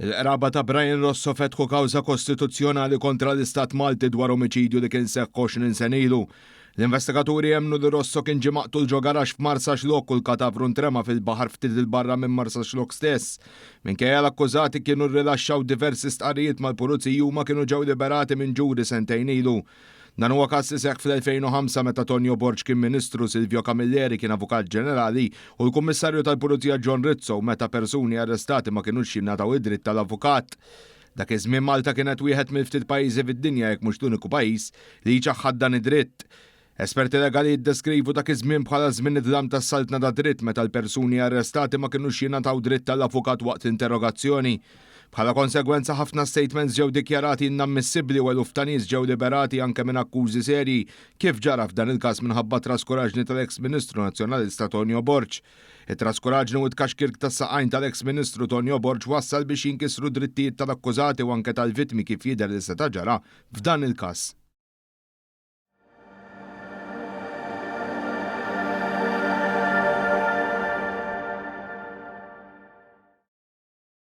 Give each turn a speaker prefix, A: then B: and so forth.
A: Il-qraba ta' Brian Rosso fetħu kawża kostituzzjonali kontra l-Istat Malti dwar omiċidju li kien seħħ 20 sen ilu. L-investigaturi jemnu li Rosso kien ġie maqtul ġo garax f'Marsaxlok u l-katavru ntrema fil-baħar ftit il-barra minn Marsaxlok stess. Minkejja l-akkużati kienu rilaxxaw diversi stqarrijiet mal-pulizija u ma kienu ġew liberati minn ġuri sentejn ilu. Dan huwa każ li seħħ fl-2005 meta Tonio Borg kien Ministru, Silvio Camilleri kien Avukat Ġenerali u l-Kummissarju tal-Pulizija John Rizzo meta persuni arrestati ma kinux jingħataw id-dritt tal-avukat. Dak iż-żmien Malta kienet wieħed mill-ftit pajjiżi fid-dinja jekk mhux l-uniku pajjiż li jiċaħħad dan id-dritt. Esperti legali jiddeskrivu dak iż-żmien bħala żmien id-dlam tas-saltna ta' dritt meta l-persuni arrestati ma kinux jingħataw dritt tal-avukat waqt interrogazzjoni. Bħala konsegwenza ħafna statements ġew dikjarati inammissibbli u eluf ta' nies ġew liberati anke minn akkużi serji kif ġara f'dan il-każ minħabba traskuraġni tal-eks Ministru Nazzjonalista Tonio Borg. It-traskuraġni u t-kaxkirk tas-saqajn tal-eks Ministru Tonio Borg wassal biex jinkisru drittijiet tal-akkużati u anke tal-vittmi kif jidher li seta' ġara f'dan il-każ.